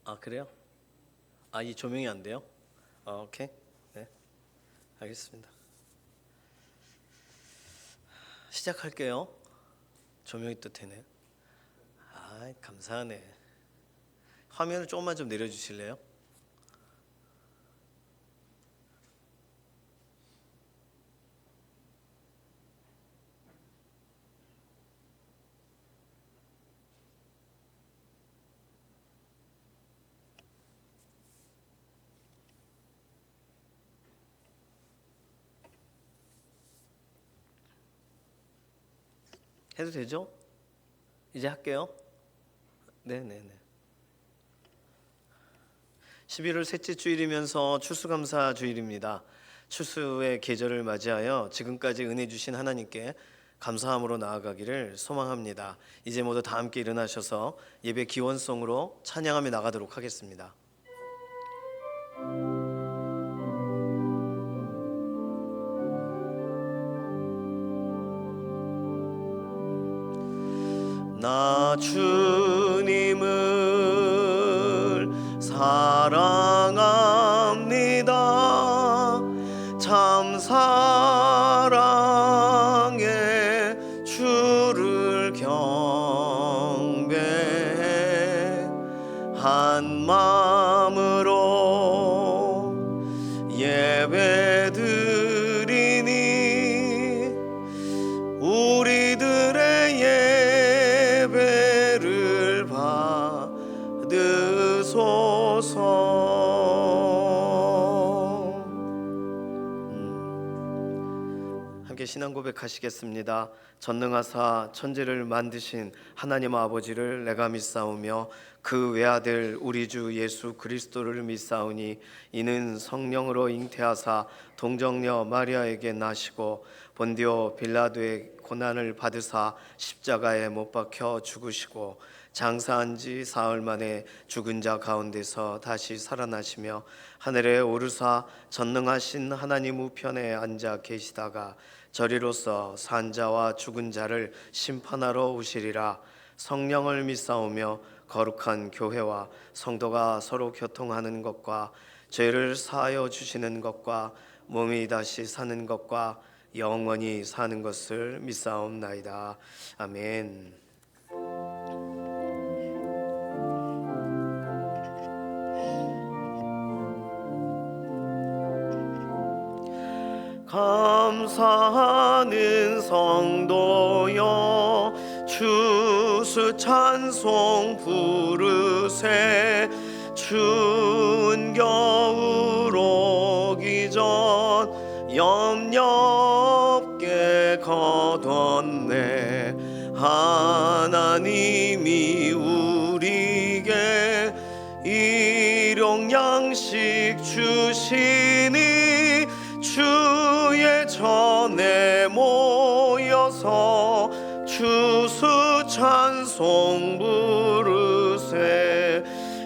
아, 그래요? 아, 이 조명이 안 돼요? 오케이. 네, 알겠습니다. 시작할게요. 조명이 또 되네. 아, 감사하네. 화면을 조금만 좀 내려주실래요? 해도 되죠? 이제 할게요. 네네네. 11월 셋째 주일이면서 추수감사 주일입니다. 추수의 계절을 맞이하여 지금까지 은혜 주신 하나님께 감사함으로 나아가기를 소망합니다. 이제 모두 다 함께 일어나셔서 예배 기원송으로 찬양하며 나가도록 하겠습니다. 나 주님을 사랑합니다. 참 사랑의 주를 경배해 한 마음으로 예배드리니 우리들의 예배를 받으소서. 함께 신앙 고백하시겠습니다. 전능하사 천지를 만드신 하나님 아버지를 내가 믿사오며 그 외아들 우리 주 예수 그리스도를 믿사오니 이는 성령으로 잉태하사 동정녀 마리아에게 나시고 본디오 빌라도의 고난을 받으사 십자가에 못 박혀 죽으시고 장사한 지 사흘 만에 죽은 자 가운데서 다시 살아나시며 하늘에 오르사 전능하신 하나님 우편에 앉아 계시다가 저리로서 산 자와 죽은 자를 심판하러 오시리라. 성령을 믿사오며 거룩한 교회와 성도가 서로 교통하는 것과 죄를 사하여 주시는 것과 몸이 다시 사는 것과 영원히 사는 것을 믿사옵나이다. 아멘. 감사하는 성도여 추수 찬송 부르세. 추운 겨울 오기 전 염려 없게 거뒀네. 하나님이 우리에게 일용 양식 주시니 주의 전에 모여서 추수 찬송 부르세.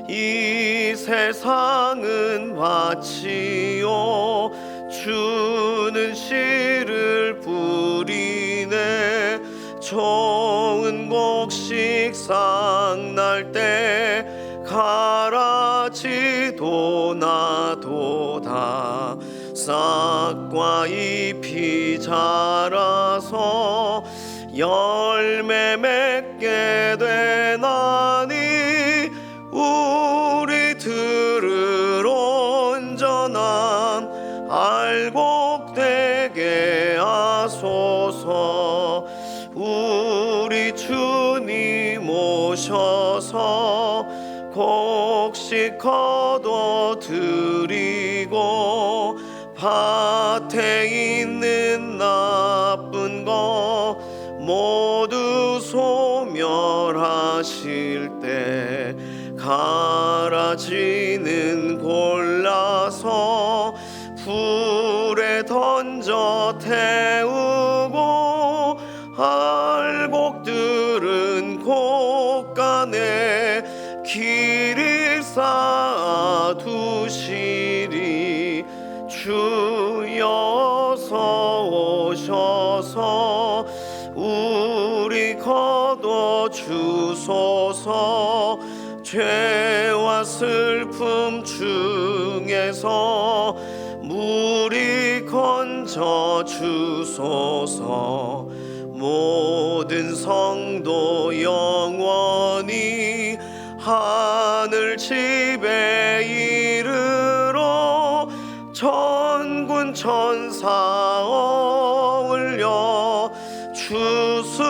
이 세상은 밭이요 주는 씨를 뿌리네. 좋은 곡식 싹날 때 가라지도 나도다. 싹과 잎이 자라서 열매 맺게 되나니 우리들을 온전한 알곡되게 하소서. 우리 주님 오셔서 곡식 거둬드리고 밭에 있는 나쁜 거 모두 소멸하실 때 가라지는 골라서 불에 던져 태우고 알곡들은 곳간에 길을 쌓아 두시리. 주여서 오셔서 우리 거둬 주소서. 죄와 슬픔 중에서 무리 건져 주소서. 모든 성도 영원히 하늘 집에 이르러 천군 천사 어울려 주수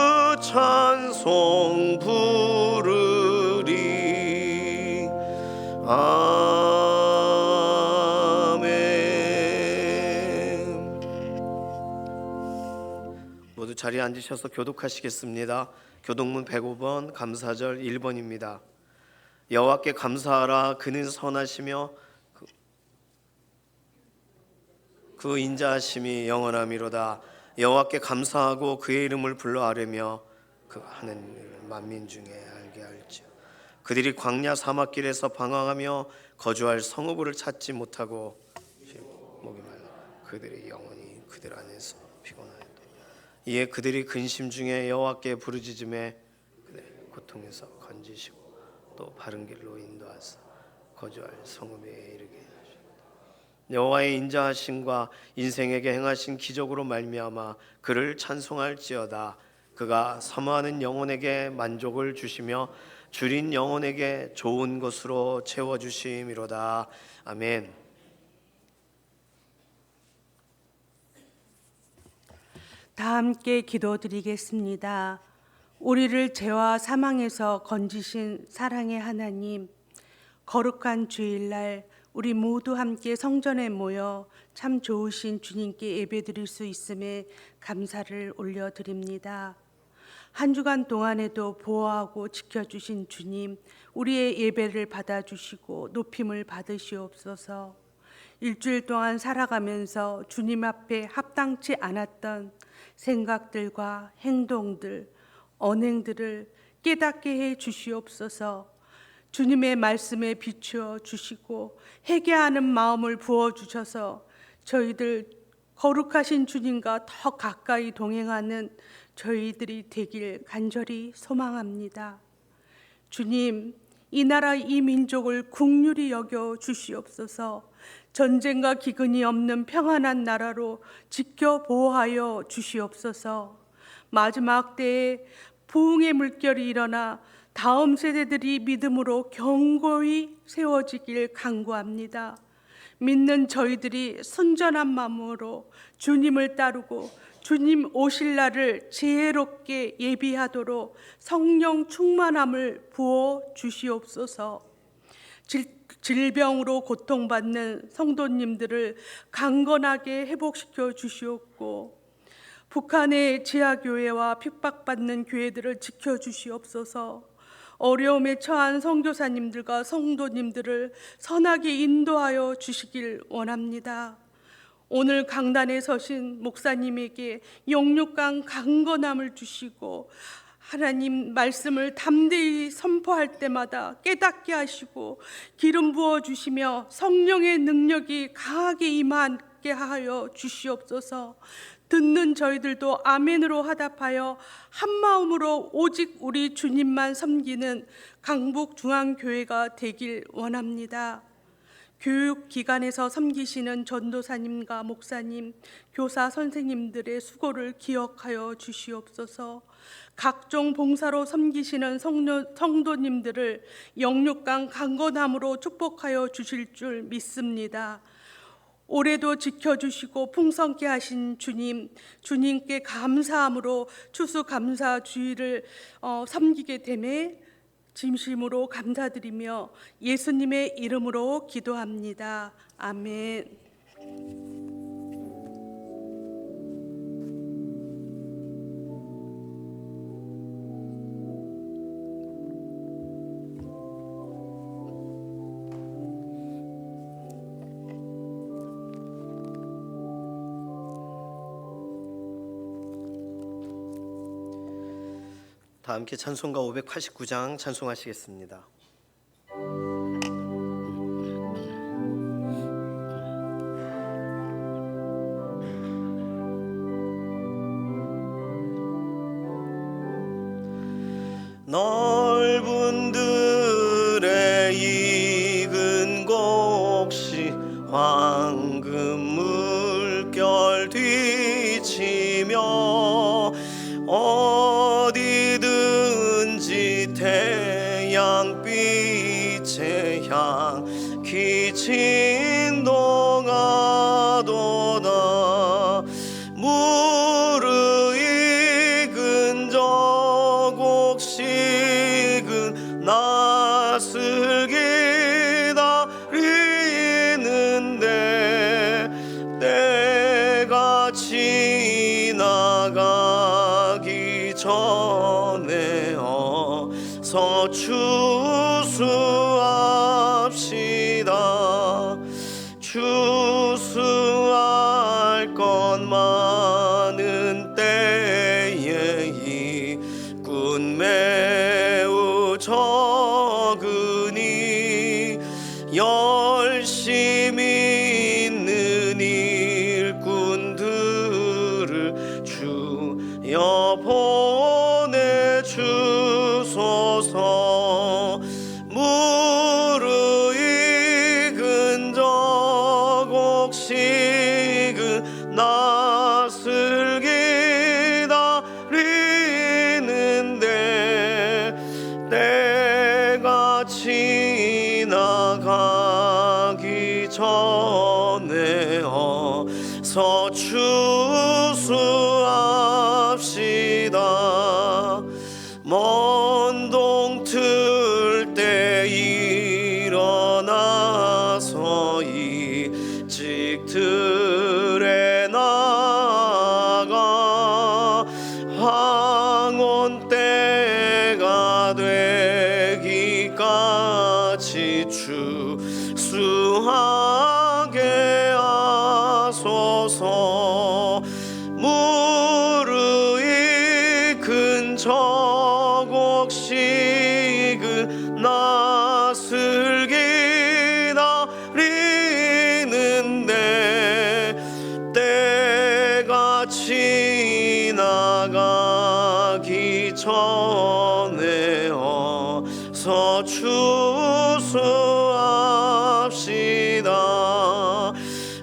찬송 부르리. 아멘. 모두 자리에 앉으셔서 교독하시겠습니다. 교독문 105번 감사절 1번입니다. 여호와께 감사하라. 그는 선하시며 그 인자하심이 영원함이로다. 여호와께 감사하고 그의 이름을 불러 아뢰며 그 하는 일을 만민 중에 알게 할지어. 그들이 광야 사막길에서 방황하며 거주할 성읍을 찾지 못하고 목이 말라 그들이 영원히 그들 안에서 피곤하였다. 이에 그들이 근심 중에 여호와께 부르짖음에 그들의 고통에서 건지시고 또 바른 길로 인도하사 거주할 성읍에 이르게 하셨다. 여호와의 인자하심과 인생에게 행하신 기적으로 말미암아 그를 찬송할지어다. 그가 사모하는 영혼에게 만족을 주시며 줄인 영혼에게 좋은 것으로 채워주심이로다. 아멘. 다 함께 기도드리겠습니다. 우리를 죄와 사망에서 건지신 사랑의 하나님, 거룩한 주일날 우리 모두 함께 성전에 모여 참 좋으신 주님께 예배드릴 수 있음에 감사를 올려드립니다. 한 주간 동안에도 보호하고 지켜주신 주님, 우리의 예배를 받아주시고 높임을 받으시옵소서. 일주일 동안 살아가면서 주님 앞에 합당치 않았던 생각들과 행동들, 언행들을 깨닫게 해 주시옵소서. 주님의 말씀에 비추어 주시고 회개하는 마음을 부어 주셔서 저희들 거룩하신 주님과 더 가까이 동행하는 저희들이 되길 간절히 소망합니다. 주님, 이 나라 이 민족을 긍휼히 여겨 주시옵소서. 전쟁과 기근이 없는 평안한 나라로 지켜 보호하여 주시옵소서. 마지막 때에 부흥의 물결이 일어나 다음 세대들이 믿음으로 견고히 세워지길 간구합니다. 믿는 저희들이 순전한 마음으로 주님을 따르고 주님 오실 날을 지혜롭게 예비하도록 성령 충만함을 부어 주시옵소서. 질병으로 고통받는 성도님들을 강건하게 회복시켜 주시옵고, 북한의 지하교회와 핍박받는 교회들을 지켜주시옵소서. 어려움에 처한 선교사님들과 성도님들을 선하게 인도하여 주시길 원합니다. 오늘 강단에 서신 목사님에게 영육간 강건함을 주시고 하나님 말씀을 담대히 선포할 때마다 깨닫게 하시고 기름 부어 주시며 성령의 능력이 강하게 임하게 하여 주시옵소서. 듣는 저희들도 아멘으로 화답하여 한마음으로 오직 우리 주님만 섬기는 강북중앙교회가 되길 원합니다. 교육기관에서 섬기시는 전도사님과 목사님, 교사 선생님들의 수고를 기억하여 주시옵소서. 각종 봉사로 섬기시는 성도님들을 영육간 강건함으로 축복하여 주실 줄 믿습니다. 올해도 지켜주시고 풍성케 하신 주님, 주님께 감사함으로 추수감사주의를 섬기게 되매 진심으로 감사드리며 예수님의 이름으로 기도합니다. 아멘. 다 함께 찬송가 589장 찬송하시겠습니다. 넓은 들에 어디든지 태양빛의 향기 진동하도다. 무르익은 저곡식은 낯을 기다리는데 때가 지나가기 전에 어서 추수합시다. 추수할 것 많은 때에 이꾼 매우 적으니 열심히 있는 일꾼들을 주여 보내주소서. 무르익은 저곡식은 낯을 기다리는데 때가 지나가기 전에 어서 추수합시다. 먼 동틀 때 일어나서 일찍 들에 나가 황혼 때가 되기까지 추수하게 하소서. 무르익은 저곡식은 낯을 기다리는데 때가 지나가기 전에 어서 추수합시다.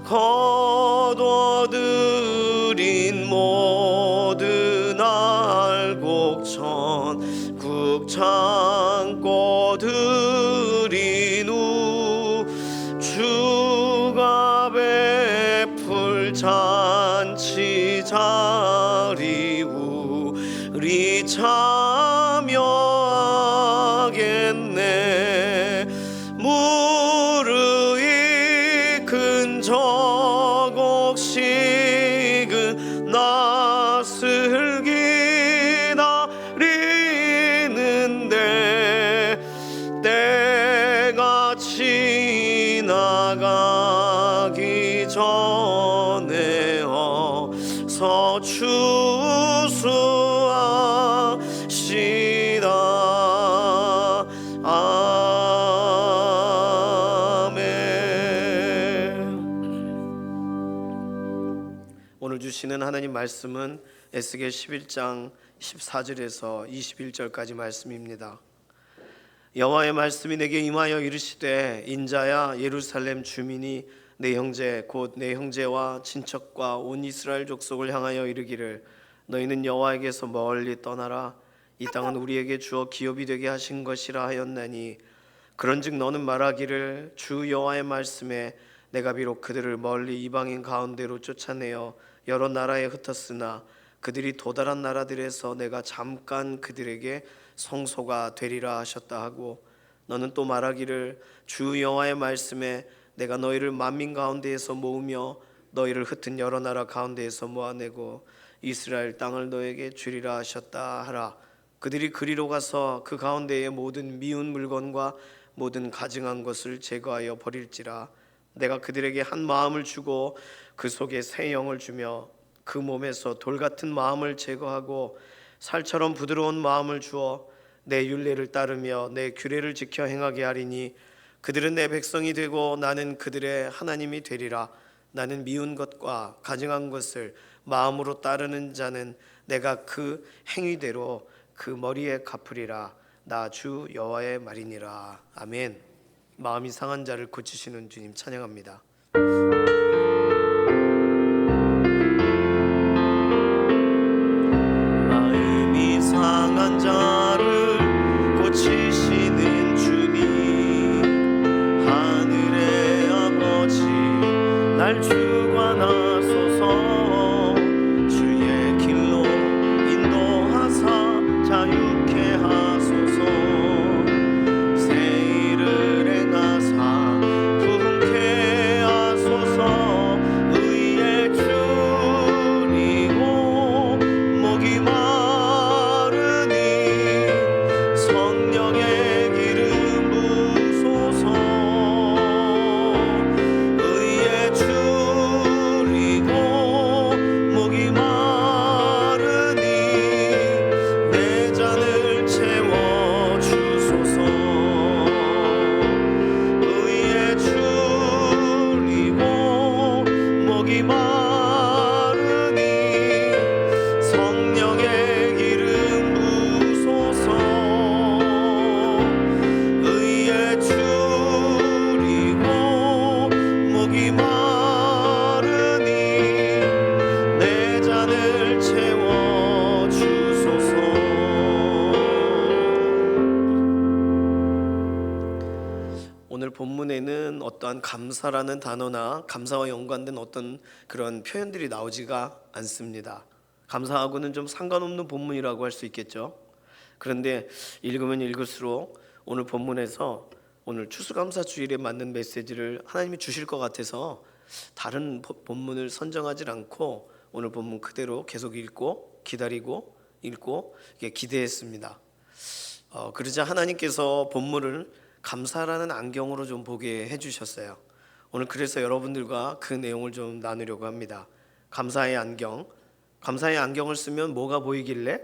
거둬들인 모든 알곡천 국창고 드린 후 주가 베풀 잔치 자리 우리 참여하겠네. 무르익은 저곡식은 낯을 기다리는데 때가 지나가기 전에 어서 추수합시다. 오늘 주시는 하나님 말씀은 에스겔 11장 14절에서 21절까지 말씀입니다. 여호와의 말씀이 내게 임하여 이르시되 인자야 예루살렘 주민이 내 형제 곧 내 형제와 친척과 온 이스라엘 족속을 향하여 이르기를 너희는 여호와에게서 멀리 떠나라. 이 땅은 우리에게 주어 기업이 되게 하신 것이라 하였나니 그런즉 너는 말하기를 주 여호와의 말씀에 내가 비록 그들을 멀리 이방인 가운데로 쫓아내어 여러 나라에 흩었으나 그들이 도달한 나라들에서 내가 잠깐 그들에게 성소가 되리라 하셨다 하고 너는 또 말하기를 주 여호와의 말씀에 내가 너희를 만민 가운데에서 모으며 너희를 흩은 여러 나라 가운데에서 모아내고 이스라엘 땅을 너에게 주리라 하셨다 하라. 그들이 그리로 가서 그 가운데의 모든 미운 물건과 모든 가증한 것을 제거하여 버릴지라. 내가 그들에게 한 마음을 주고 그 속에 새 영을 주며 그 몸에서 돌 같은 마음을 제거하고 살처럼 부드러운 마음을 주어 내 율례를 따르며 내 규례를 지켜 행하게 하리니 그들은 내 백성이 되고 나는 그들의 하나님이 되리라. 나는 미운 것과 가증한 것을 마음으로 따르는 자는 내가 그 행위대로 그 머리에 갚으리라. 나 주 여호와의 말이니라. 아멘. 마음이 상한 자를 고치시는 주님 찬양합니다. 마음이 연약한 자를 고치시는 주님, 하늘의 아버지 날 주관하소서. 주의 길로 인도하사 자유케 하소서. 새 일을 행하사 부흥케 하소서. 의의 줄이고 목이 마르니 성령의 기름 부소서. 의의 줄이고 목이 마르니 내 잔을 채워 주소서. 의의 줄이고 목이 마르니 성령의 기름 부소서. 의의 줄이고 목이 마르니 내 잔을 채워 주소서. 오늘 본문에는 어떠한 감사라는 단어나 감사와 연관된 어떤 그런 표현들이 나오지가 않습니다. 감사하고는 좀 상관없는 본문이라고 할 수 있겠죠. 그런데 읽으면 읽을수록 오늘 본문에서 오늘 추수감사 주일에 맞는 메시지를 하나님이 주실 것 같아서 다른 본문을 선정하지 않고 오늘 본문 그대로 계속 읽고 기다리고 읽고 기대했습니다. 그러자 하나님께서 본문을 감사라는 안경으로 좀 보게 해주셨어요. 오늘 그래서 여러분들과 그 내용을 좀 나누려고 합니다. 감사의 안경. 감사의 안경을 쓰면 뭐가 보이길래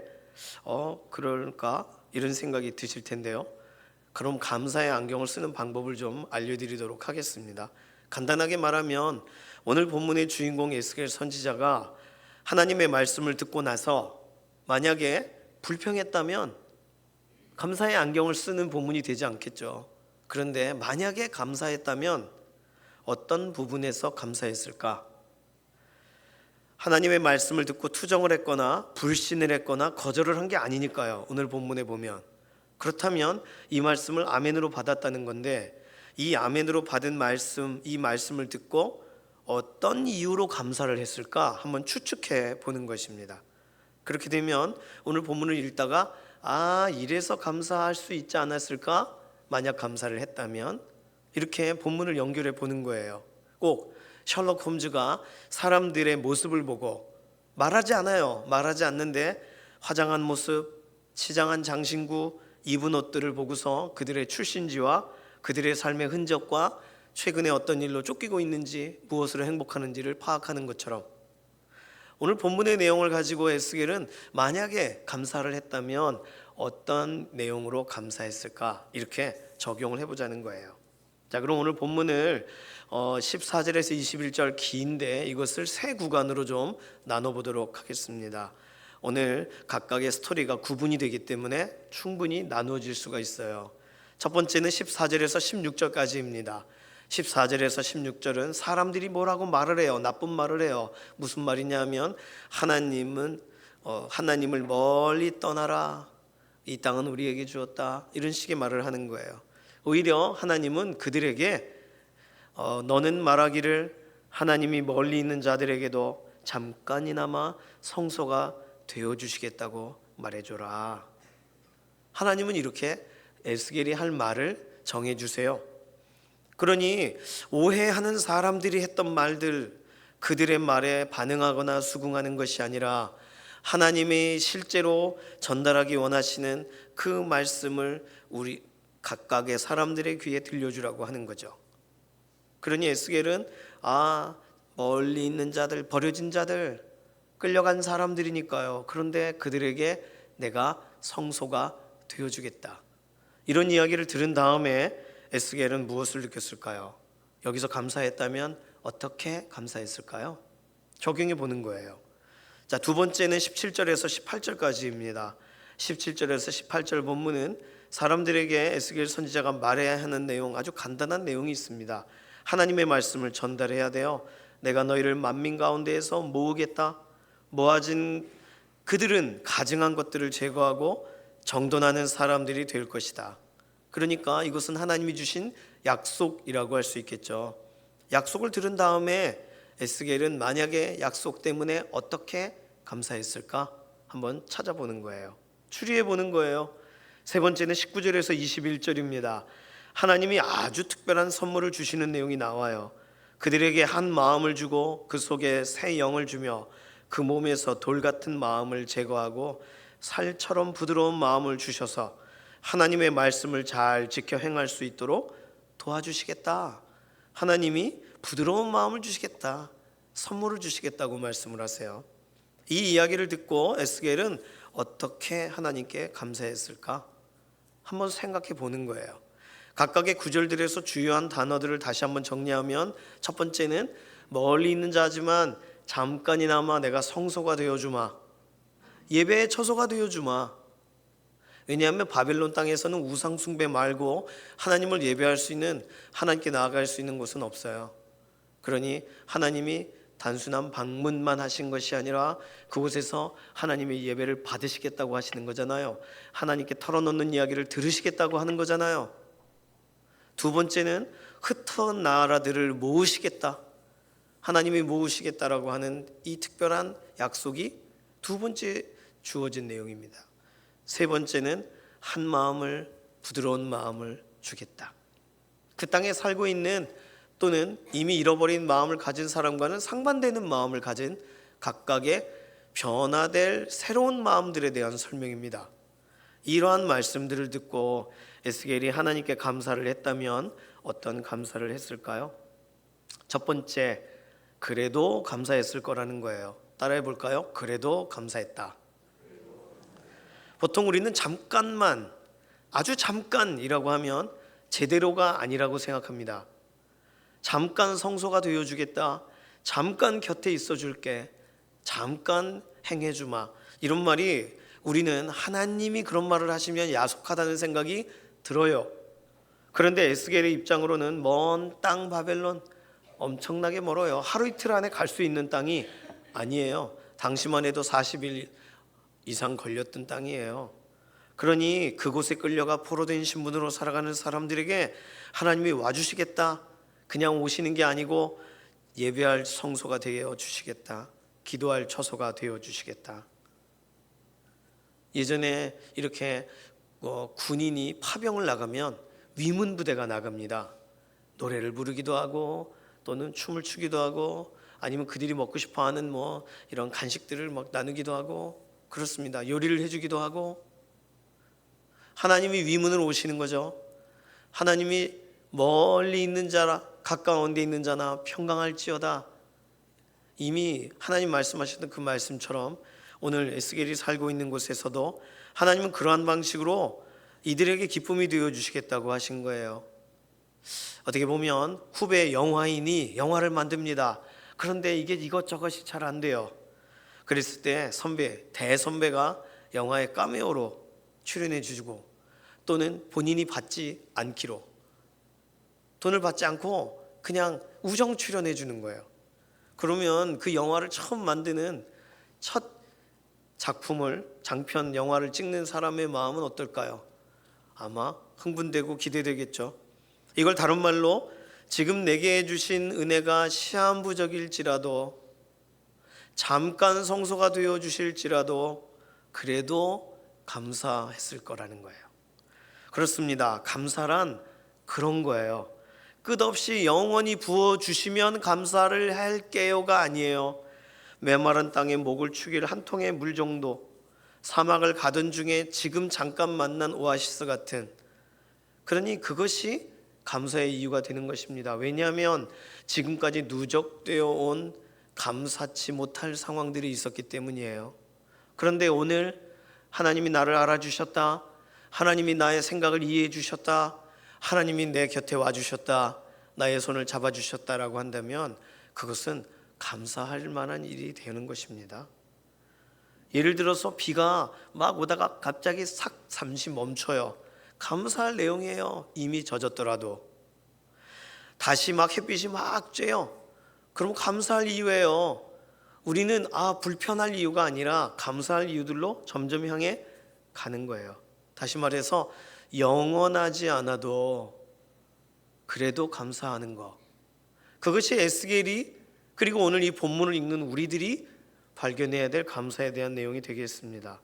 그럴까 이런 생각이 드실 텐데요. 그럼 감사의 안경을 쓰는 방법을 좀 알려드리도록 하겠습니다. 간단하게 말하면 오늘 본문의 주인공 에스겔 선지자가 하나님의 말씀을 듣고 나서 만약에 불평했다면 감사의 안경을 쓰는 본문이 되지 않겠죠. 그런데 만약에 감사했다면 어떤 부분에서 감사했을까? 하나님의 말씀을 듣고 투정을 했거나 불신을 했거나 거절을 한 게 아니니까요. 오늘 본문에 보면 그렇다면 이 말씀을 아멘으로 받았다는 건데 이 아멘으로 받은 말씀, 이 말씀을 듣고 어떤 이유로 감사를 했을까 한번 추측해 보는 것입니다. 그렇게 되면 오늘 본문을 읽다가 이래서 감사할 수 있지 않았을까? 만약 감사를 했다면 이렇게 본문을 연결해 보는 거예요. 꼭 셜록 홈즈가 사람들의 모습을 보고 말하지 않아요. 말하지 않는데 화장한 모습, 치장한 장신구, 입은 옷들을 보고서 그들의 출신지와 그들의 삶의 흔적과 최근에 어떤 일로 쫓기고 있는지 무엇으로 행복하는지를 파악하는 것처럼 오늘 본문의 내용을 가지고 에스겔은 만약에 감사를 했다면 어떤 내용으로 감사했을까 이렇게 적용을 해보자는 거예요. 자, 그럼 오늘 본문을 14절에서 21절 긴데 이것을 세 구간으로 좀 나눠보도록 하겠습니다. 오늘 각각의 스토리가 구분이 되기 때문에 충분히 나누어질 수가 있어요. 첫 번째는 14절에서 16절까지입니다. 14절에서 16절은 사람들이 뭐라고 말을 해요. 나쁜 말을 해요. 무슨 말이냐 하면 하나님을 멀리 떠나라. 이 땅은 우리에게 주었다. 이런 식의 말을 하는 거예요. 오히려 하나님은 그들에게 너는 말하기를 하나님이 멀리 있는 자들에게도 잠깐이나마 성소가 되어주시겠다고 말해줘라. 하나님은 이렇게 에스겔이 할 말을 정해주세요. 그러니 오해하는 사람들이 했던 말들, 그들의 말에 반응하거나 수긍하는 것이 아니라 하나님이 실제로 전달하기 원하시는 그 말씀을 우리 각각의 사람들의 귀에 들려주라고 하는 거죠. 그러니 에스겔은 멀리 있는 자들, 버려진 자들, 끌려간 사람들이니까요. 그런데 그들에게 내가 성소가 되어주겠다. 이런 이야기를 들은 다음에 에스겔은 무엇을 느꼈을까요? 여기서 감사했다면 어떻게 감사했을까요? 적용해 보는 거예요. 자, 두 번째는 17절에서 18절까지입니다. 17절에서 18절 본문은 사람들에게 에스겔 선지자가 말해야 하는 내용, 아주 간단한 내용이 있습니다. 하나님의 말씀을 전달해야 돼요. 내가 너희를 만민 가운데에서 모으겠다. 모아진 그들은 가증한 것들을 제거하고 정돈하는 사람들이 될 것이다. 그러니까 이것은 하나님이 주신 약속이라고 할 수 있겠죠. 약속을 들은 다음에 에스겔은 만약에 약속 때문에 어떻게 감사했을까 한번 찾아보는 거예요. 추리해 보는 거예요. 세 번째는 19절에서 21절입니다. 하나님이 아주 특별한 선물을 주시는 내용이 나와요. 그들에게 한 마음을 주고 그 속에 새 영을 주며 그 몸에서 돌 같은 마음을 제거하고 살처럼 부드러운 마음을 주셔서 하나님의 말씀을 잘 지켜 행할 수 있도록 도와주시겠다. 하나님이 부드러운 마음을 주시겠다. 선물을 주시겠다고 말씀을 하세요. 이 이야기를 듣고 에스겔은 어떻게 하나님께 감사했을까? 한번 생각해 보는 거예요. 각각의 구절들에서 주요한 단어들을 다시 한번 정리하면 첫 번째는 멀리 있는 자지만 잠깐이나마 내가 성소가 되어주마. 예배의 처소가 되어주마. 왜냐하면 바벨론 땅에서는 우상 숭배 말고 하나님을 예배할 수 있는, 하나님께 나아갈 수 있는 곳은 없어요. 그러니 하나님이 단순한 방문만 하신 것이 아니라 그곳에서 하나님의 예배를 받으시겠다고 하시는 거잖아요. 하나님께 털어놓는 이야기를 들으시겠다고 하는 거잖아요. 두 번째는 흩어진 나라들을 모으시겠다. 하나님이 모으시겠다라고 하는 이 특별한 약속이 두 번째 주어진 내용입니다. 세 번째는 한 마음을, 부드러운 마음을 주겠다. 그 땅에 살고 있는 또는 이미 잃어버린 마음을 가진 사람과는 상반되는 마음을 가진 각각의 변화될 새로운 마음들에 대한 설명입니다. 이러한 말씀들을 듣고 에스겔이 하나님께 감사를 했다면 어떤 감사를 했을까요? 첫 번째, 그래도 감사했을 거라는 거예요. 따라해 볼까요? 그래도 감사했다. 보통 우리는 잠깐만, 아주 잠깐이라고 하면 제대로가 아니라고 생각합니다. 잠깐 성소가 되어주겠다, 잠깐 곁에 있어줄게, 잠깐 행해주마, 이런 말이 우리는 하나님이 그런 말을 하시면 야속하다는 생각이 들어요. 그런데 에스겔의 입장으로는 먼 땅 바벨론, 엄청나게 멀어요. 하루 이틀 안에 갈 수 있는 땅이 아니에요. 당시만 해도 40일 이상 걸렸던 땅이에요. 그러니 그곳에 끌려가 포로된 신분으로 살아가는 사람들에게 하나님이 와주시겠다, 그냥 오시는 게 아니고 예배할 성소가 되어 주시겠다, 기도할 처소가 되어 주시겠다. 예전에 이렇게 군인이 파병을 나가면 위문부대가 나갑니다. 노래를 부르기도 하고 또는 춤을 추기도 하고 아니면 그들이 먹고 싶어하는 이런 간식들을 막 나누기도 하고 그렇습니다. 요리를 해주기도 하고. 하나님이 위문으로 오시는 거죠. 하나님이 멀리 있는 자라 가까운 데 있는 자나 평강할지어다. 이미 하나님 말씀하셨던 그 말씀처럼 오늘 에스겔이 살고 있는 곳에서도 하나님은 그러한 방식으로 이들에게 기쁨이 되어 주시겠다고 하신 거예요. 어떻게 보면 후배 영화인이 영화를 만듭니다. 그런데 이게 이것저것이 잘 안 돼요. 그랬을 때 대선배가 영화에 카메오로 출연해 주고 또는 본인이 받지 않기로, 돈을 받지 않고 그냥 우정 출연해 주는 거예요. 그러면 그 영화를 처음 만드는 첫 작품을, 장편 영화를 찍는 사람의 마음은 어떨까요? 아마 흥분되고 기대되겠죠. 이걸 다른 말로 지금 내게 해주신 은혜가 시한부적일지라도, 잠깐 성소가 되어 주실지라도 그래도 감사했을 거라는 거예요. 그렇습니다. 감사란 그런 거예요. 끝없이 영원히 부어주시면 감사를 할게요가 아니에요. 메마른 땅에 목을 축일 한 통의 물 정도, 사막을 가던 중에 지금 잠깐 만난 오아시스 같은, 그러니 그것이 감사의 이유가 되는 것입니다. 왜냐하면 지금까지 누적되어 온 감사치 못할 상황들이 있었기 때문이에요. 그런데 오늘 하나님이 나를 알아주셨다, 하나님이 나의 생각을 이해해 주셨다, 하나님이 내 곁에 와주셨다, 나의 손을 잡아주셨다라고 한다면 그것은 감사할 만한 일이 되는 것입니다. 예를 들어서 비가 막 오다가 갑자기 잠시 멈춰요. 감사할 내용이에요. 이미 젖었더라도. 다시 막 햇빛이 막 쬐요. 그럼 감사할 이유예요. 우리는 불편할 이유가 아니라 감사할 이유들로 점점 향해 가는 거예요. 다시 말해서 영원하지 않아도 그래도 감사하는 것, 그것이 에스겔이 그리고 오늘 이 본문을 읽는 우리들이 발견해야 될 감사에 대한 내용이 되겠습니다.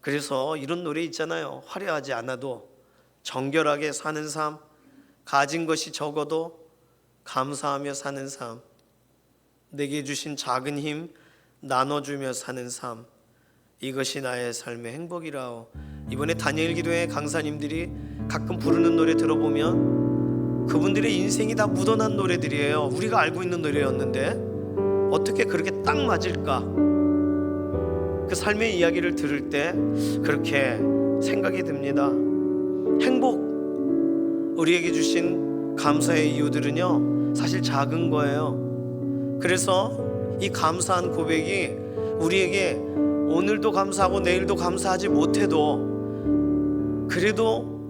그래서 이런 노래 있잖아요. 화려하지 않아도 정결하게 사는 삶, 가진 것이 적어도 감사하며 사는 삶, 내게 주신 작은 힘 나눠주며 사는 삶, 이것이 나의 삶의 행복이라오. 이번에 다니엘 기도회 강사님들이 가끔 부르는 노래 들어보면 그분들의 인생이 다 묻어난 노래들이에요. 우리가 알고 있는 노래였는데 어떻게 그렇게 딱 맞을까? 그 삶의 이야기를 들을 때 그렇게 생각이 듭니다. 행복, 우리에게 주신 감사의 이유들은요 사실 작은 거예요. 그래서 이 감사한 고백이 우리에게 오늘도 감사하고 내일도 감사하지 못해도 그래도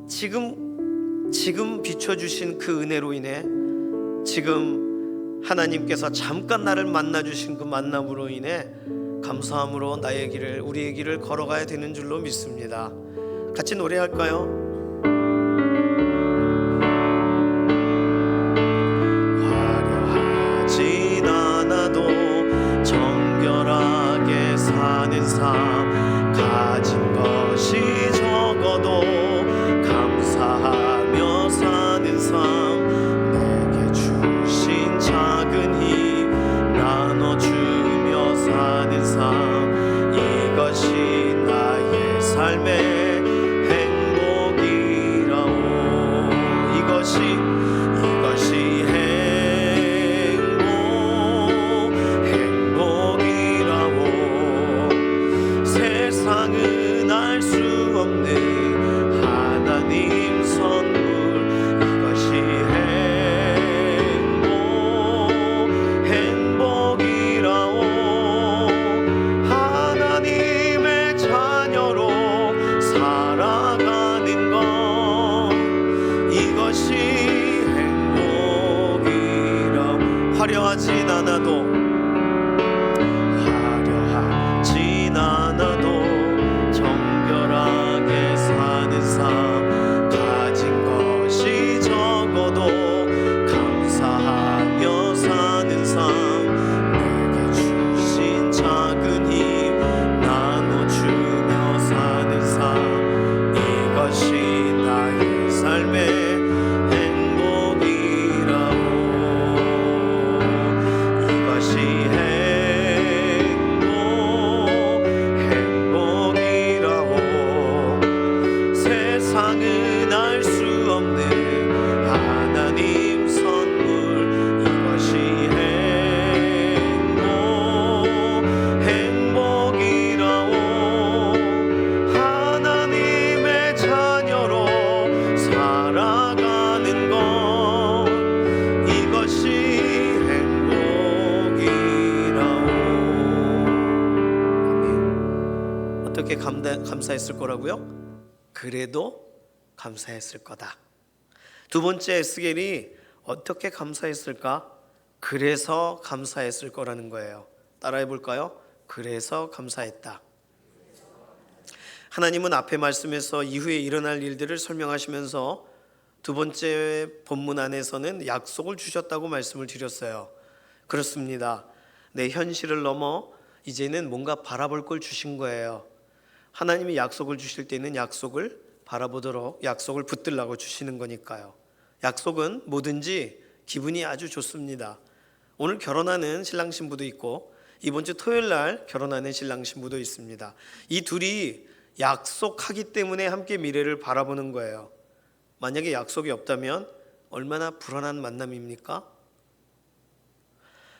지금 비춰주신 그 은혜로 인해 지금 하나님께서 잠깐 나를 만나주신 그 만남으로 인해 감사함으로 나의 길을, 우리의 길을 걸어가야 되는 줄로 믿습니다. 같이 노래할까요? 화려하진 않아도 정결하게 사는 삶, 가진 것이 적어도 감사하며 사는 삶, 내게 주신 작은 힘 나눠주며 사는 삶, 이것이 나의 삶의 행복이라오. 이것이 행복이라오. 세상은 알 수 없는 하나님 선물, 이것이 행복이라오. 하나님의 자녀로 살아가는 것, 이것이 행복이라오. 화려하진 않아도 정결하게 사는 삶, 가진 것이 적어도 감사하며 사는 삶, 내게 주신 작은 힘 나눠주며 사는 삶, 이것이 나의 삶의 행복이라오. 이것이 세상은 알 수 없는 하나님 선물, 이것이 행복이라오. 하나님의 자녀로 살아가는 것, 이것이 행복이라오. 아멘. 어떻게 감사했을 거라고요? 그래도 감사했을 거다. 두 번째, 에스겔이 어떻게 감사했을까? 그래서 감사했을 거라는 거예요. 따라해 볼까요? 그래서 감사했다. 하나님은 앞에 말씀에서 이후에 일어날 일들을 설명하시면서 두 번째 본문 안에서는 약속을 주셨다고 말씀을 드렸어요. 그렇습니다. 내 현실을 넘어 이제는 뭔가 바라볼 걸 주신 거예요. 하나님이 약속을 주실 때는 약속을 바라보도록, 약속을 붙들라고 주시는 거니까요. 약속은 뭐든지 기분이 아주 좋습니다. 오늘 결혼하는 신랑 신부도 있고 이번 주 토요일 날 결혼하는 신랑 신부도 있습니다. 이 둘이 약속하기 때문에 함께 미래를 바라보는 거예요. 만약에 약속이 없다면 얼마나 불안한 만남입니까?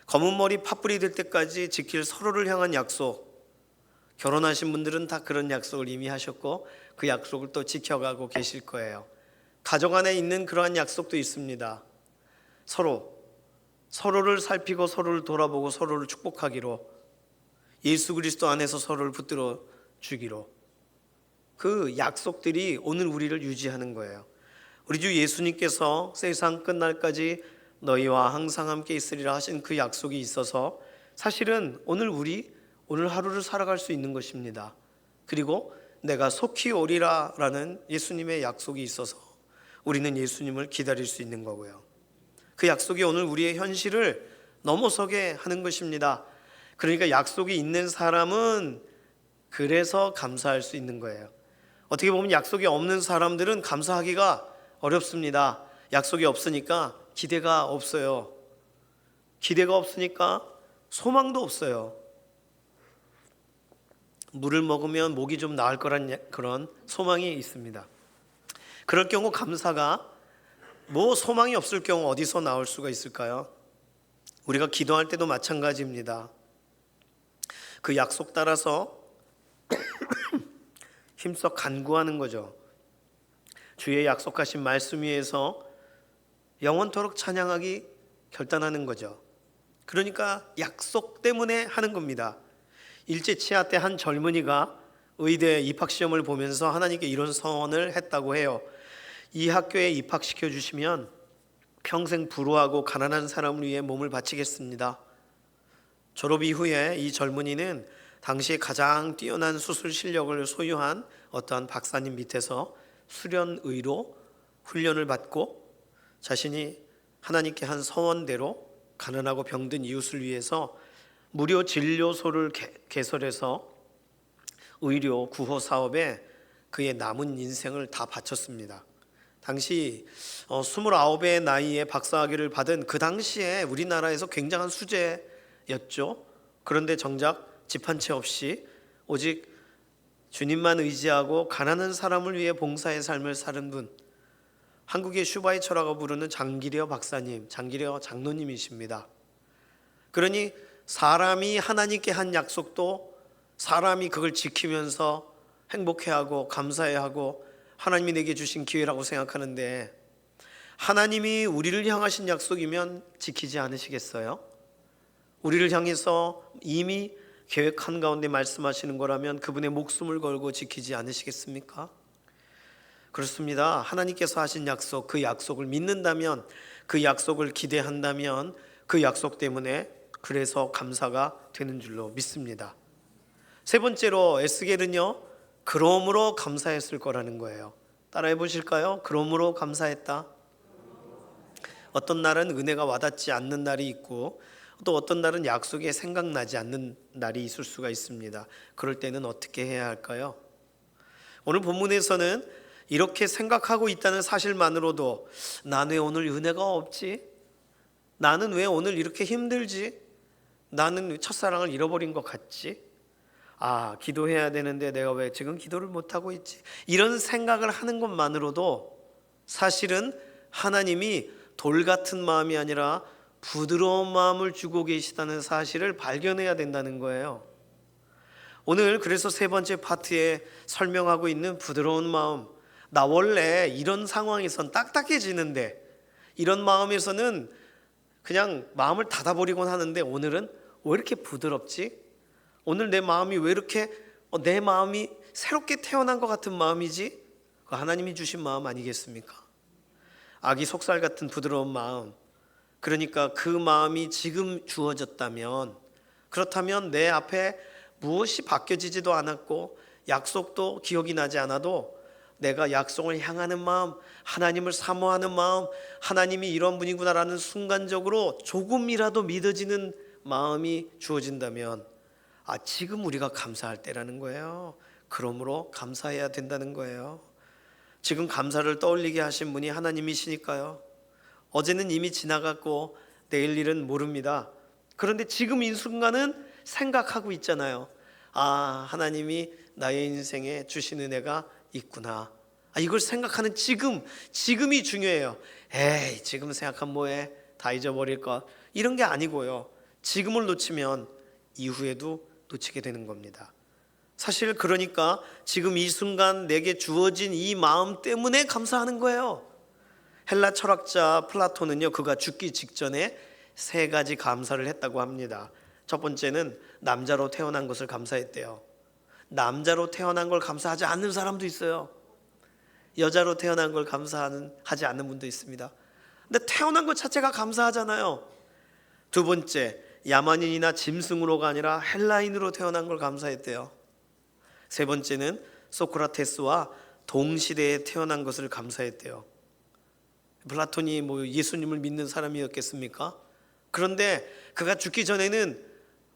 검은 머리 팥불이 될 때까지 지킬 서로를 향한 약속, 결혼하신 분들은 다 그런 약속을 이미 하셨고 그 약속을 또 지켜가고 계실 거예요. 가정 안에 있는 그러한 약속도 있습니다. 서로를 살피고 서로를 돌아보고 서로를 축복하기로, 예수 그리스도 안에서 서로를 붙들어 주기로, 그 약속들이 오늘 우리를 유지하는 거예요. 우리 주 예수님께서 세상 끝날까지 너희와 항상 함께 있으리라 하신 그 약속이 있어서 사실은 오늘 하루를 살아갈 수 있는 것입니다. 그리고 내가 속히 오리라 라는 예수님의 약속이 있어서 우리는 예수님을 기다릴 수 있는 거고요. 그 약속이 오늘 우리의 현실을 넘어서게 하는 것입니다. 그러니까 약속이 있는 사람은 그래서 감사할 수 있는 거예요. 어떻게 보면 약속이 없는 사람들은 감사하기가 어렵습니다. 약속이 없으니까 기대가 없어요. 기대가 없으니까 소망도 없어요. 물을 먹으면 목이 좀 나을 거란 그런 소망이 있습니다. 그럴 경우 감사가 소망이 없을 경우 어디서 나올 수가 있을까요? 우리가 기도할 때도 마찬가지입니다. 그 약속 따라서 힘써 간구하는 거죠. 주의 약속하신 말씀 위에서 영원토록 찬양하기 결단하는 거죠. 그러니까 약속 때문에 하는 겁니다. 일제 치하 때 한 젊은이가 의대 입학시험을 보면서 하나님께 이런 서원을 했다고 해요. 이 학교에 입학시켜 주시면 평생 불우하고 가난한 사람을 위해 몸을 바치겠습니다. 졸업 이후에 이 젊은이는 당시에 가장 뛰어난 수술 실력을 소유한 어떠한 박사님 밑에서 수련의로 훈련을 받고 자신이 하나님께 한 서원대로 가난하고 병든 이웃을 위해서 무료 진료소를 개설해서 의료 구호 사업에 그의 남은 인생을 다 바쳤습니다. 당시 29의 나이에 박사학위를 받은 그 당시에 우리나라에서 굉장한 수재였죠. 그런데 정작 집 한 채 없이 오직 주님만 의지하고 가난한 사람을 위해 봉사의 삶을 사는 분, 한국의 슈바이처라고 부르는 장기려 박사님, 장기려 장로님이십니다. 그러니 사람이 하나님께 한 약속도 사람이 그걸 지키면서 행복해하고 감사해하고 하나님이 내게 주신 기회라고 생각하는데, 하나님이 우리를 향하신 약속이면 지키지 않으시겠어요? 우리를 향해서 이미 계획한 가운데 말씀하시는 거라면 그분의 목숨을 걸고 지키지 않으시겠습니까? 그렇습니다. 하나님께서 하신 약속, 그 약속을 믿는다면, 그 약속을 기대한다면 그 약속 때문에 그래서 감사가 되는 줄로 믿습니다. 세 번째로 에스겔은요, 그러므로 감사했을 거라는 거예요. 따라해 보실까요? 그러므로 감사했다. 어떤 날은 은혜가 와닿지 않는 날이 있고 또 어떤 날은 약속이 생각나지 않는 날이 있을 수가 있습니다. 그럴 때는 어떻게 해야 할까요? 오늘 본문에서는 이렇게 생각하고 있다는 사실만으로도 나는 왜 오늘 은혜가 없지? 나는 왜 오늘 이렇게 힘들지? 나는 첫사랑을 잃어버린 것 같지? 기도해야 되는데 내가 왜 지금 기도를 못하고 있지? 이런 생각을 하는 것만으로도 사실은 하나님이 돌 같은 마음이 아니라 부드러운 마음을 주고 계시다는 사실을 발견해야 된다는 거예요. 오늘 그래서 세 번째 파트에 설명하고 있는 부드러운 마음, 나 원래 이런 상황에선 딱딱해지는데 이런 마음에서는 그냥 마음을 닫아버리곤 하는데 오늘은 왜 이렇게 부드럽지? 오늘 내 마음이 왜 이렇게 내 마음이 새롭게 태어난 것 같은 마음이지? 그 하나님이 주신 마음 아니겠습니까? 아기 속살 같은 부드러운 마음, 그러니까 그 마음이 지금 주어졌다면, 그렇다면 내 앞에 무엇이 바뀌어지지도 않았고 약속도 기억이 나지 않아도 내가 약속을 향하는 마음, 하나님을 사모하는 마음, 하나님이 이런 분이구나라는 순간적으로 조금이라도 믿어지는 마음이 주어진다면 지금 우리가 감사할 때라는 거예요. 그러므로 감사해야 된다는 거예요. 지금 감사를 떠올리게 하신 분이 하나님이시니까요. 어제는 이미 지나갔고 내일 일은 모릅니다. 그런데 지금 이 순간은 생각하고 있잖아요. 하나님이 나의 인생에 주신 은혜가 있구나. 이걸 생각하는 지금이 중요해요. 지금 생각하면 뭐해? 다 잊어버릴 것. 이런 게 아니고요. 지금을 놓치면 이후에도 놓치게 되는 겁니다. 사실 그러니까 지금 이 순간 내게 주어진 이 마음 때문에 감사하는 거예요. 헬라 철학자 플라톤은요, 그가 죽기 직전에 세 가지 감사를 했다고 합니다. 첫 번째는 남자로 태어난 것을 감사했대요. 남자로 태어난 걸 감사하지 않는 사람도 있어요. 여자로 태어난 걸 하지 않는 분도 있습니다. 근데 태어난 것 자체가 감사하잖아요. 두 번째, 야만인이나 짐승으로가 아니라 헬라인으로 태어난 걸 감사했대요. 세 번째는 소크라테스와 동시대에 태어난 것을 감사했대요. 플라톤이 뭐 예수님을 믿는 사람이었겠습니까? 그런데 그가 죽기 전에는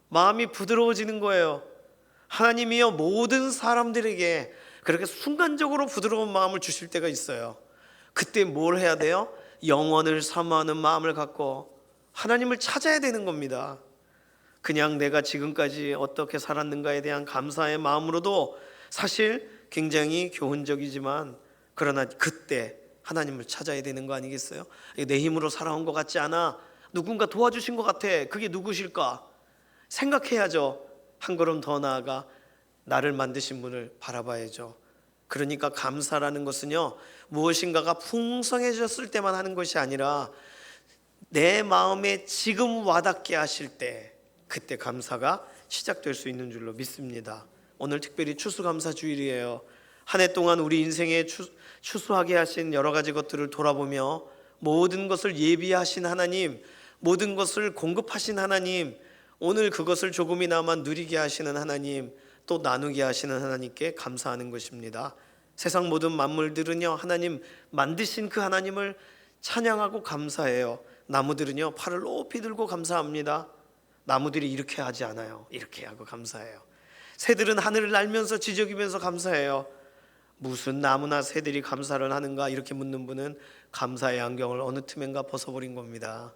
마음이 부드러워지는 거예요. 하나님이여 모든 사람들에게 그렇게 순간적으로 부드러운 마음을 주실 때가 있어요. 그때 뭘 해야 돼요? 영원을 사모하는 마음을 갖고 하나님을 찾아야 되는 겁니다. 그냥 내가 지금까지 어떻게 살았는가에 대한 감사의 마음으로도 사실 굉장히 교훈적이지만, 그러나 그때 하나님을 찾아야 되는 거 아니겠어요? 내 힘으로 살아온 것 같지 않아. 누군가 도와주신 것 같아. 그게 누구실까? 생각해야죠. 한 걸음 더 나아가 나를 만드신 분을 바라봐야죠. 그러니까 감사라는 것은요, 무엇인가가 풍성해졌을 때만 하는 것이 아니라 내 마음에 지금 와닿게 하실 때, 그때 감사가 시작될 수 있는 줄로 믿습니다. 오늘 특별히 추수감사주일이에요. 한 해 동안 우리 인생에 추수하게 하신 여러 가지 것들을 돌아보며 모든 것을 예비하신 하나님, 모든 것을 공급하신 하나님, 오늘 그것을 조금이나마 누리게 하시는 하나님, 또 나누게 하시는 하나님께 감사하는 것입니다. 세상 모든 만물들은요, 하나님 만드신 그 하나님을 찬양하고 감사해요. 나무들은요, 팔을 높이 들고 감사합니다. 나무들이 이렇게 하지 않아요. 이렇게 하고 감사해요. 새들은 하늘을 날면서 지저귀면서 감사해요. 무슨 나무나 새들이 감사를 하는가 이렇게 묻는 분은 감사의 안경을 어느 틈엔가 벗어버린 겁니다.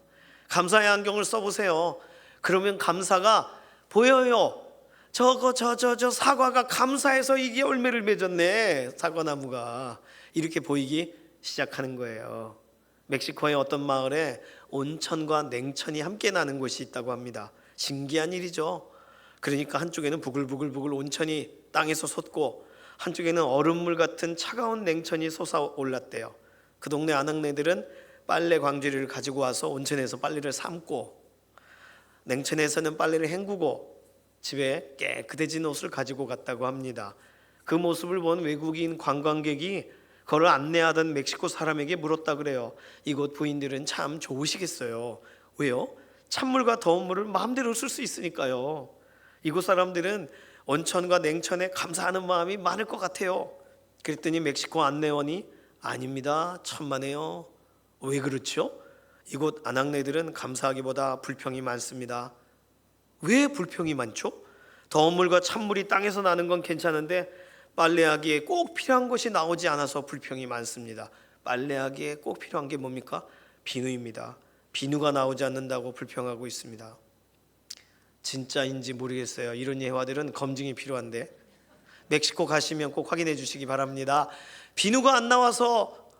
감사의 안경을 써보세요. 그러면 감사가 보여요. 저 사과가 감사해서 이게 열매를 맺었네. 사과나무가 이렇게 보이기 시작하는 거예요. 멕시코의 어떤 마을에 온천과 냉천이 함께 나는 곳이 있다고 합니다. 신기한 일이죠. 그러니까 한쪽에는 부글부글 온천이 땅에서 솟고 한쪽에는 얼음물 같은 차가운 냉천이 솟아올랐대요. 그 동네 아낙네들은 빨래 광주리를 가지고 와서 온천에서 빨래를 삶고, 냉천에서는 빨래를 헹구고 집에 깨끗해진 옷을 가지고 갔다고 합니다. 그 모습을 본 외국인 관광객이 그걸 안내하던 멕시코 사람에게 물었다 그래요. 이곳 부인들은 참 좋으시겠어요. 왜요? 찬물과 더운 물을 마음대로 쓸 수 있으니까요. 이곳 사람들은 온천과 냉천에 감사하는 마음이 많을 것 같아요. 그랬더니 멕시코 안내원이 아닙니다, 천만에요. 왜 그렇죠? 이곳 아낙네들은 감사하기보다 불평이 많습니다. 왜 불평이 많죠? 더운 물과 찬물이 땅에서 나는 건 괜찮은데 빨래하기에 꼭 필요한 것이 나오지 않아서 불평이 많습니다. 빨래하기에 꼭 필요한 게 뭡니까? 비누입니다. 비누가 나오지 않는다고 불평하고 있습니다. 진짜인지 모르겠어요. 이런 예화들은 검증이 필요한데 멕시코 가시면 꼭 확인해 주시기 바랍니다. 비누가 안 나와서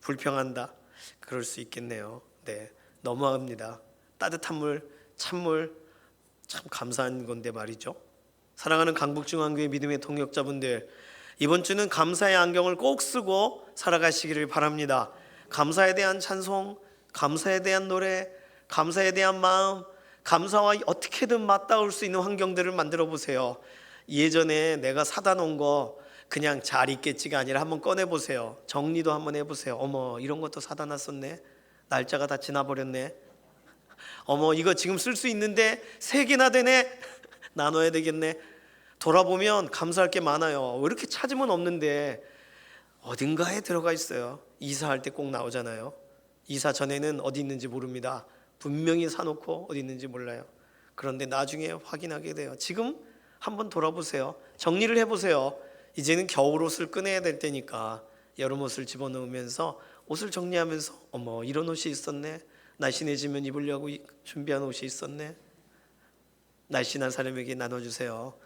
불평한다. 그럴 수 있겠네요. 네, 너무합니다. 따뜻한 물, 찬물 참 감사한 건데 말이죠. 사랑하는 강북중앙교회 믿음의 동역자분들, 이번 주는 감사의 안경을 꼭 쓰고 살아가시기를 바랍니다. 감사에 대한 찬송, 감사에 대한 노래, 감사에 대한 마음, 감사와 어떻게든 맞닿을 수 있는 환경들을 만들어 보세요. 예전에 내가 사다 놓은 거 그냥 잘 있겠지가 아니라 한번 꺼내 보세요. 정리도 한번 해보세요. 어머, 이런 것도 사다 놨었네. 날짜가 다 지나버렸네. 어머, 이거 지금 쓸 수 있는데 3개나 되네. 나눠야 되겠네. 돌아보면 감사할 게 많아요. 왜 이렇게 찾으면 없는데 어딘가에 들어가 있어요. 이사할 때 꼭 나오잖아요. 이사 전에는 어디 있는지 모릅니다. 분명히 사놓고 어디 있는지 몰라요. 그런데 나중에 확인하게 돼요. 지금 한번 돌아보세요. 정리를 해보세요. 이제는 겨울옷을 꺼내야 될 때니까 여름옷을 집어넣으면서 옷을 정리하면서 어머, 이런 옷이 있었네. 날씬해지면 입으려고 준비한 옷이 있었네. 날씬한 사람에게 나눠주세요.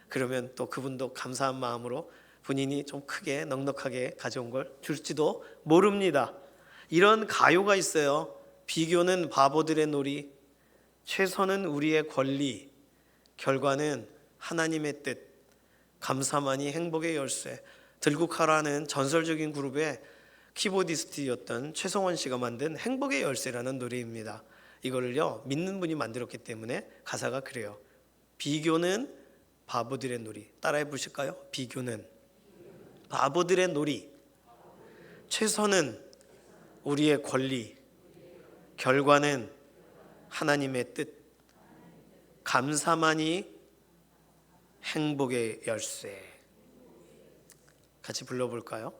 그러면 또 그분도 감사한 마음으로 본인이 좀 크게 넉넉하게 가져온 걸 줄지도 모릅니다. 이런 가요가 있어요. 비교는 바보들의 놀이, 최선은 우리의 권리, 결과는 하나님의 뜻, 감사만이 행복의 열쇠. 들국화라는 전설적인 그룹의 키보디스트였던 최성원 씨가 만든 행복의 열쇠라는 노래입니다. 이거를요, 믿는 분이 만들었기 때문에 가사가 그래요. 비교는 바보들의 놀이. 따라해 보실까요? 비교는 바보들의 놀이, 최선은 우리의 권리, 결과는 하나님의 뜻, 감사만이 행복의 열쇠. 같이 불러볼까요?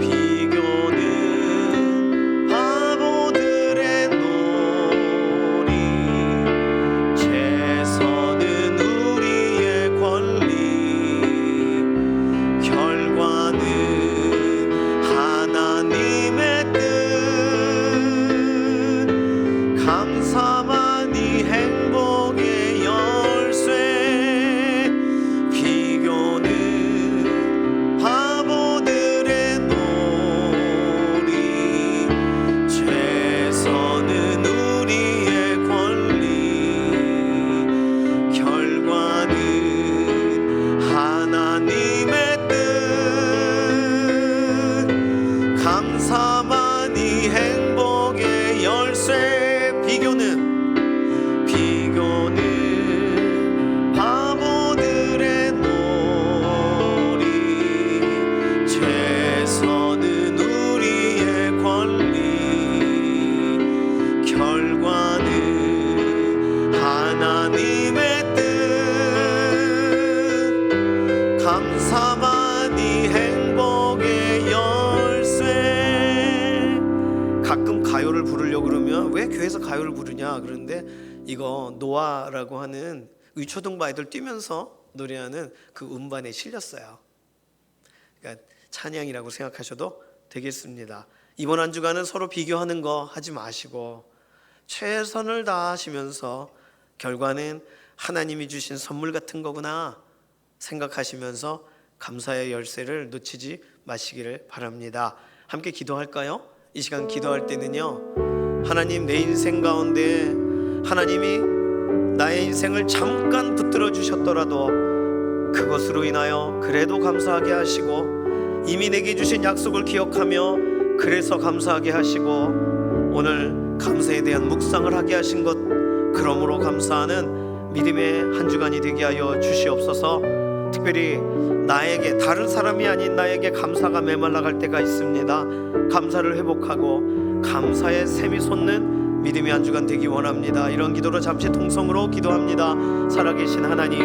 비교는 바보들의 놀이, 최선은 우리의 권리, 결과는 하나님의 뜻, 감사만이 행복의 열쇠. 비교는 바보들의 놀이, 최선은 우리의 권리, 결과는 하나님의 뜻, 감사만이 행복의 열쇠. 비교는 바보들의 놀이, 최선은 우리의 권리, 결과는 하나님의 뜻, 감사만이 행복의 열쇠. 가끔 가요를 부르려고 그러면 왜 교회에서 가요를 부르냐 그러는데, 이거 노아라고 하는 의초등부 아이들 뛰면서 노래하는 그 음반에 실렸어요. 그러니까 찬양이라고 생각하셔도 되겠습니다. 이번 한 주간은 서로 비교하는 거 하지 마시고 최선을 다하시면서 결과는 하나님이 주신 선물 같은 거구나 생각하시면서 감사의 열쇠를 놓치지 마시기를 바랍니다. 함께 기도할까요? 이 시간 기도할 때는요, 하나님, 내 인생 가운데 하나님이 나의 인생을 잠깐 붙들어 주셨더라도 그것으로 인하여 그래도 감사하게 하시고, 이미 내게 주신 약속을 기억하며 그래서 감사하게 하시고, 오늘 감사에 대한 묵상을 하게 하신 것, 그러므로 감사하는 믿음의 한 주간이 되게 하여 주시옵소서. 특별히 나에게, 다른 사람이 아닌 나에게 감사가 메말라갈 때가 있습니다. 감사를 회복하고 감사의 샘이 솟는 믿음의 한 주간 되기 원합니다. 이런 기도로 잠시 통성으로 기도합니다. 살아계신 하나님,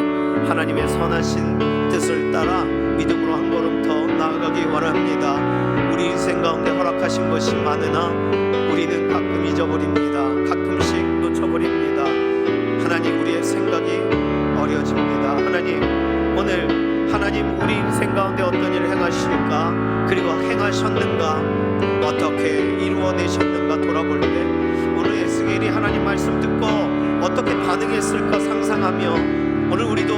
하나님의 선하신 뜻을 따라 믿음으로 한 걸음 더 나아가기 원합니다. 우리 인생 가운데 허락하신 것이 많으나 우리는 가끔 잊어버립니다. 가끔씩 놓쳐버립니다. 하나님, 우리의 생각이 어려집니다. 하나님, 오늘 하나님 우리 인생 가운데 어떤 일을 행하실까, 그리고 행하셨는가, 어떻게 이루어내셨는가 돌아볼 때 오늘 에스겔이 하나님 말씀 듣고 어떻게 반응했을까 상상하며 오늘 우리도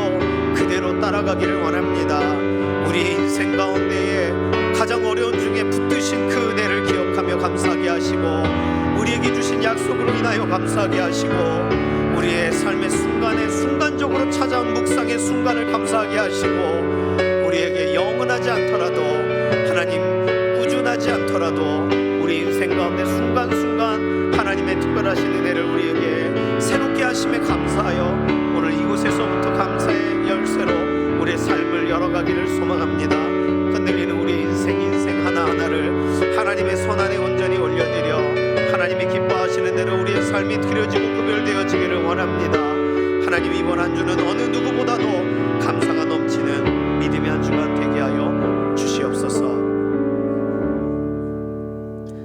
그대로 따라가기를 원합니다. 우리 인생 가운데에 가장 어려운 중에 붙드신 그 은혜를 기억하며 감사하게 하시고, 우리에게 주신 약속으로 인하여 감사하게 하시고, 우리의 삶의 순간에 순간적으로 찾아온 묵상의 순간을 감사하게 하시고, 우리에게 영원하지 않더라도, 하나님 꾸준하지 않더라도 우리 인생 가운데 순간순간 하나님의 특별하신 은혜를 우리에게 새롭게 하심에 감사하여 오늘 이곳에서부터 감사의 열쇠로 우리의 삶을 열어가기를 소망합니다. 흔들리는 우리 인생 하나하나를 하나님의 손안에 온전히 올려드려 하나님이 기뻐하시는 대로 우리의 삶이 드려지고 구별되어지기를 원합니다. 하나님, 이번 한 주는 어느 누구보다도 감사가 넘치는 믿음의 한 주간 되게 하여 주시옵소서.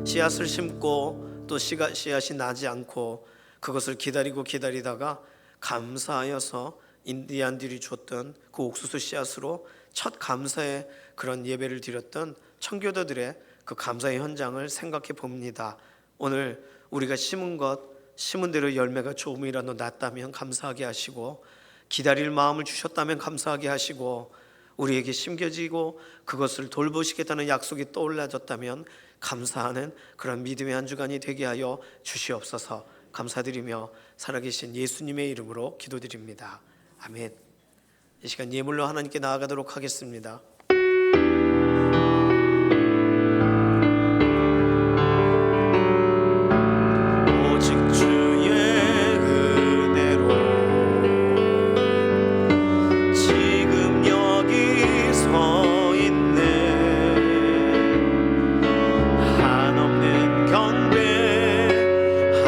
씨앗을 심고 또 씨앗이 나지 않고 그것을 기다리다가 감사하여서 인디안들이 줬던 그 옥수수 씨앗으로 첫 감사의 그런 예배를 드렸던 청교도들의 그 감사의 현장을 생각해 봅니다. 오늘 우리가 심은 대로 열매가 조금이라도 났다면 감사하게 하시고, 기다릴 마음을 주셨다면 감사하게 하시고, 우리에게 심겨지고 그것을 돌보시겠다는 약속이 떠올라졌다면 감사하는 그런 믿음의 한 주간이 되게 하여 주시옵소서. 감사드리며 살아계신 예수님의 이름으로 기도드립니다. 아멘. 이 시간 예물로 하나님께 나아가도록 하겠습니다.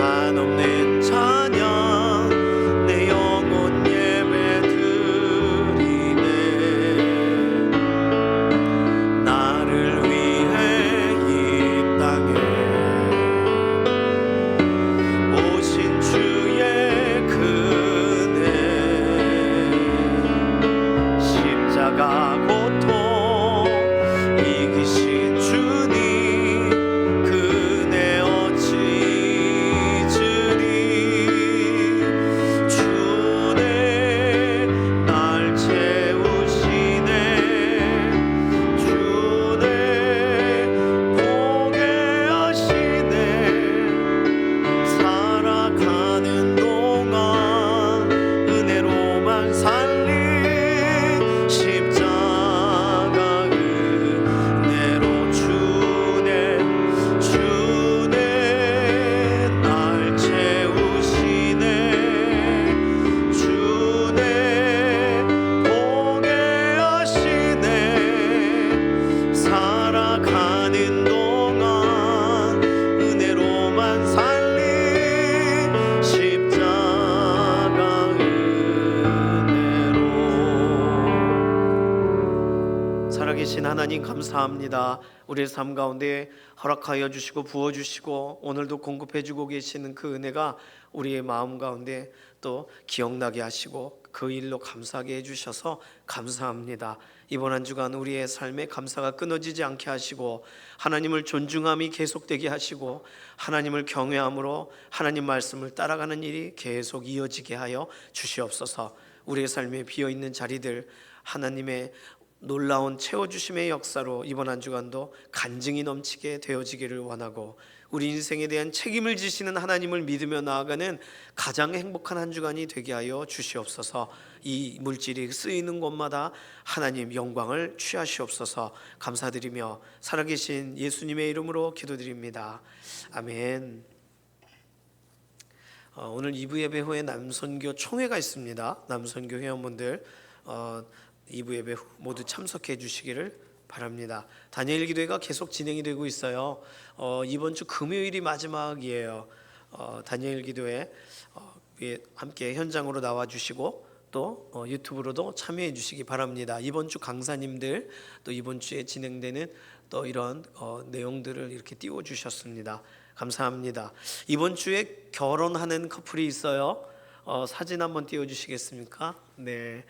한없는 찬양 내 영혼 예배 은혜로만 살리 십자가 은혜로 주네 날 채우시네 주네 보게 하시네 살아가는 동안 은혜로만 살리 십자가 은혜로. 살아계신 하나님 감사합니다. 우리의 삶 가운데 허락하여 주시고 부어주시고 오늘도 공급해주고 계시는 그 은혜가 우리의 마음 가운데 또 기억나게 하시고 그 일로 감사하게 해주셔서 감사합니다. 이번 한 주간 우리의 삶에 감사가 끊어지지 않게 하시고 하나님을 존중함이 계속되게 하시고 하나님을 경외함으로 하나님 말씀을 따라가는 일이 계속 이어지게 하여 주시옵소서. 우리의 삶에 비어있는 자리들 하나님의 놀라운 채워주심의 역사로 이번 한 주간도 간증이 넘치게 되어지기를 원하고 우리 인생에 대한 책임을 지시는 하나님을 믿으며 나아가는 가장 행복한 한 주간이 되게 하여 주시옵소서. 이 물질이 쓰이는 곳마다 하나님 영광을 취하시옵소서. 감사드리며 살아계신 예수님의 이름으로 기도드립니다. 아멘. 오늘 2부 예배 후에 남선교 총회가 있습니다. 남선교 회원분들 2부 예배 후 모두 참석해 주시기를 바랍니다. 다니엘 기도회가 계속 진행이 되고 있어요. 이번 주 금요일이 마지막이에요. 다니엘 기도회 함께 현장으로 나와 주시고 또 유튜브로도 참여해 주시기 바랍니다. 이번 주 강사님들 또 이번 주에 진행되는 또 이런 내용들을 이렇게 띄워 주셨습니다. 감사합니다. 이번 주에 결혼하는 커플이 있어요. 사진 한번 띄워 주시겠습니까? 네.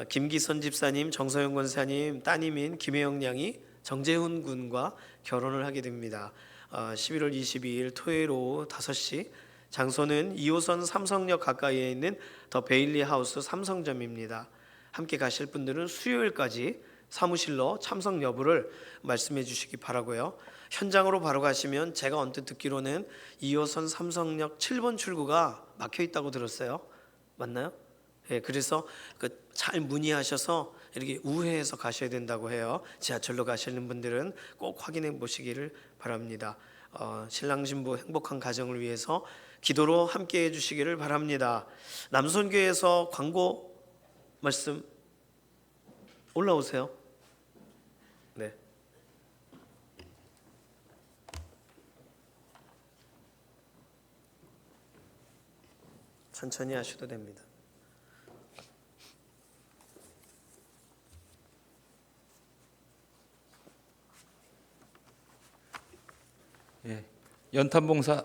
김기선 집사님, 정서영 권사님 따님인 김혜영 양이 정재훈 군과 결혼을 하게 됩니다. 11월 22일 토요일 오후 5시, 장소는 2호선 삼성역 가까이에 있는 더 베일리 하우스 삼성점입니다. 함께 가실 분들은 수요일까지 사무실로 참석 여부를 말씀해 주시기 바라고요. 현장으로 바로 가시면 제가 언뜻 듣기로는 2호선 삼성역 7번 출구가 막혀 있다고 들었어요. 맞나요? 예, 그래서 잘 문의하셔서 이렇게 우회해서 가셔야 된다고 해요. 지하철로 가시는 분들은 꼭 확인해 보시기를 바랍니다. 신랑 신부 행복한 가정을 위해서 기도로 함께 해주시기를 바랍니다. 남선교회에서 광고 말씀 올라오세요. 네. 천천히 하셔도 됩니다. 예, 연탄봉사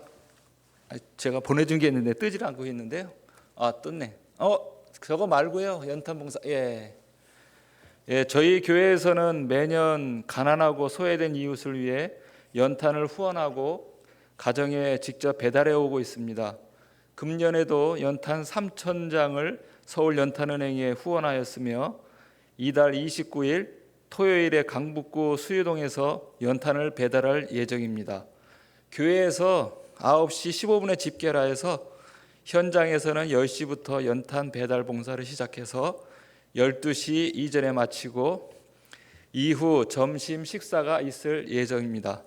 제가 보내준 게 있는데 뜨질 않고 있는데요. 떴네. 저거 말고요. 연탄봉사. 예, 저희 교회에서는 매년 가난하고 소외된 이웃을 위해 연탄을 후원하고 가정에 직접 배달해 오고 있습니다. 금년에도 연탄 3,000장을 서울연탄은행에 후원하였으며 이달 29일 토요일에 강북구 수유동에서 연탄을 배달할 예정입니다. 교회에서 9시 15분에 집계를 하여서 현장에서는 10시부터 연탄 배달 봉사를 시작해서 12시 이전에 마치고 이후 점심 식사가 있을 예정입니다.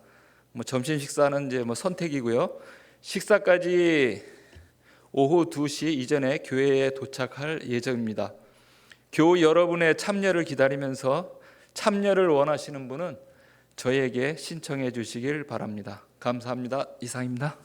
점심 식사는 이제 선택이고요. 식사까지 오후 2시 이전에 교회에 도착할 예정입니다. 교우 여러분의 참여를 기다리면서 참여를 원하시는 분은 저에게 신청해 주시길 바랍니다. 감사합니다. 이상입니다.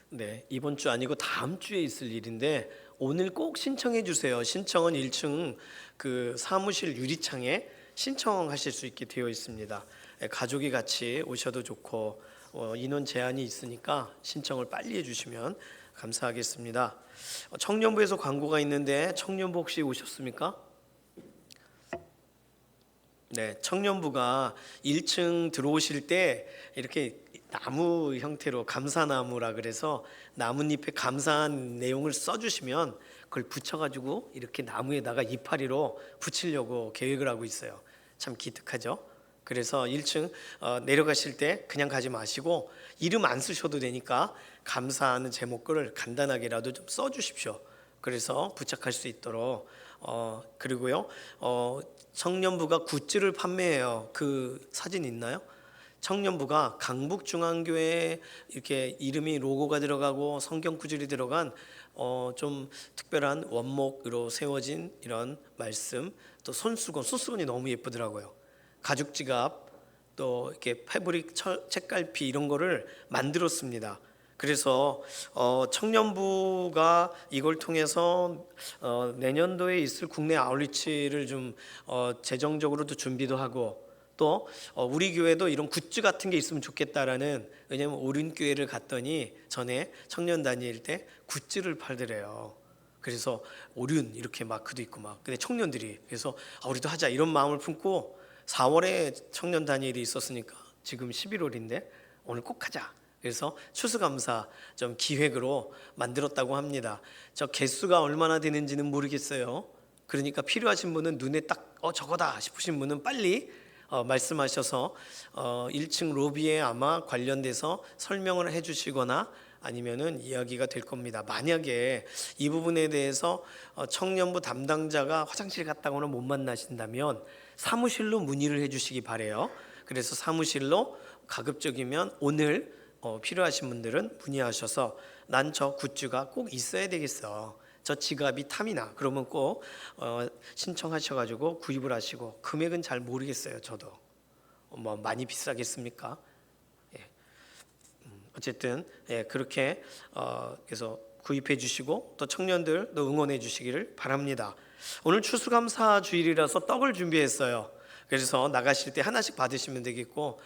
네, 이번 주 아니고 다음 주에 있을 일인데 오늘 꼭 신청해 주세요. 신청은 1층 그 사무실 유리창에 신청하실 수 있게 되어 있습니다. 가족이 같이 오셔도 좋고 인원 제한이 있으니까 신청을 빨리 해주시면 감사하겠습니다. 청년부에서 광고가 있는데 청년부 혹시 오셨습니까? 네, 청년부가 1층 들어오실 때 이렇게 나무 형태로 감사나무라 그래서 나뭇잎에 감사한 내용을 써주시면 그걸 붙여가지고 이렇게 나무에다가 이파리로 붙이려고 계획을 하고 있어요. 참 기특하죠? 그래서 1층 내려가실 때 그냥 가지 마시고 이름 안 쓰셔도 되니까 감사하는 제목글을 간단하게라도 좀 써주십시오. 그래서 부착할 수 있도록. 그리고요, 청년부가 굿즈를 판매해요. 그 사진 있나요? 청년부가 강북중앙교회 이렇게 이름이 로고가 들어가고 성경 구절이 들어간 좀 특별한 원목으로 세워진 이런 말씀, 또 손수건이 너무 예쁘더라고요. 가죽 지갑, 또 이렇게 패브릭 책갈피 이런 거를 만들었습니다. 그래서 청년부가 이걸 통해서 내년도에 있을 국내 아울리치를 좀 재정적으로도 준비도 하고, 또 우리 교회도 이런 굿즈 같은 게 있으면 좋겠다라는, 왜냐하면 오륜교회를 갔더니 전에 청년 다닐 때 굿즈를 팔더래요. 그래서 오륜 이렇게 마크도 있고 막, 근데 청년들이 그래서 우리도 하자 이런 마음을 품고 4월에 청년 단일이 있었으니까 지금 11월인데 오늘 꼭 하자. 그래서 추수감사 좀 기획으로 만들었다고 합니다. 저 개수가 얼마나 되는지는 모르겠어요. 그러니까 필요하신 분은 눈에 딱 저거다 싶으신 분은 빨리 말씀하셔서 1층 로비에 아마 관련돼서 설명을 해주시거나 아니면은 이야기가 될 겁니다. 만약에 이 부분에 대해서 청년부 담당자가 화장실 갔다고는 못 만나신다면 사무실로 문의를 해주시기 바래요. 그래서 사무실로 가급적이면 오늘 필요하신 분들은 문의하셔서 난 저 굿즈가 꼭 있어야 되겠어, 저 지갑이 탐이나, 그러면 꼭 신청하셔가지고 구입을 하시고, 금액은 잘 모르겠어요. 저도 뭐 많이 비싸겠습니까? 어쨌든 그렇게 그래서 구입해 주시고 또 청년들도 응원해 주시기를 바랍니다. 오늘 추수감사 주일이라서 떡을 준비했어요. 그래서 나가실 때 하나씩 받으시면 되겠고,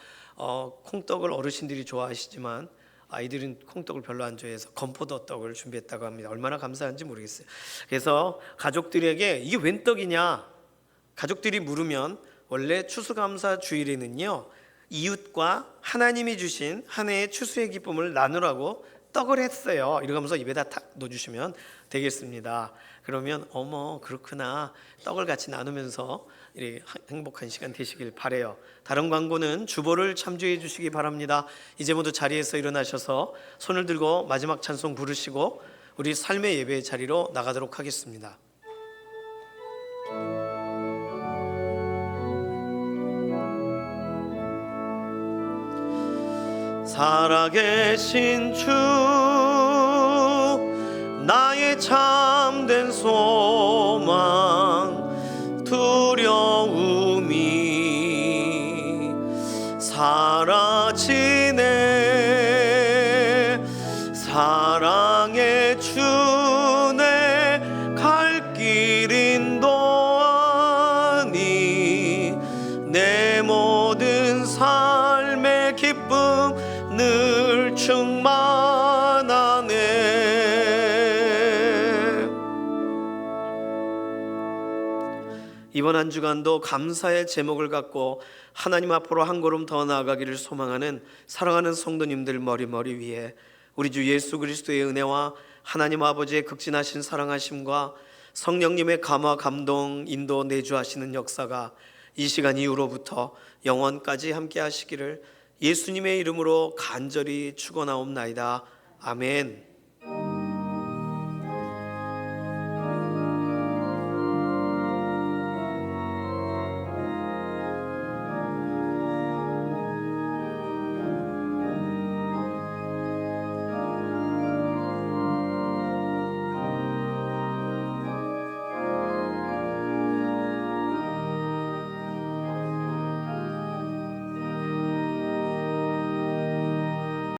콩떡을 어르신들이 좋아하시지만 아이들은 콩떡을 별로 안 좋아해서 건포도 떡을 준비했다고 합니다. 얼마나 감사한지 모르겠어요. 그래서 가족들에게 이게 웬 떡이냐 가족들이 물으면, 원래 추수감사 주일에는요 이웃과 하나님이 주신 한 해의 추수의 기쁨을 나누라고 떡을 했어요. 이러면서 입에다 탁 넣어주시면 되겠습니다. 그러면 어머 그렇구나, 떡을 같이 나누면서 이렇게 행복한 시간 되시길 바래요. 다른 광고는 주보를 참조해 주시기 바랍니다. 이제 모두 자리에서 일어나셔서 손을 들고 마지막 찬송 부르시고 우리 삶의 예배 자리로 나가도록 하겠습니다. 살아계신 주 나의 참된 소망, 두려움이 사라지네. 사랑의 주 내 갈 길 인도하니 내 모든 삶의 기쁨 늘 충만하네. 이번 한 주간도 감사의 제목을 갖고 하나님 앞으로 한 걸음 더 나아가기를 소망하는 사랑하는 성도님들 머리 위에 우리 주 예수 그리스도의 은혜와 하나님 아버지의 극진하신 사랑하심과 성령님의 감화 감동 인도 내주하시는 역사가 이 시간 이후로부터 영원까지 함께 하시기를 예수님의 이름으로 간절히 축원하옵나이다. 아멘.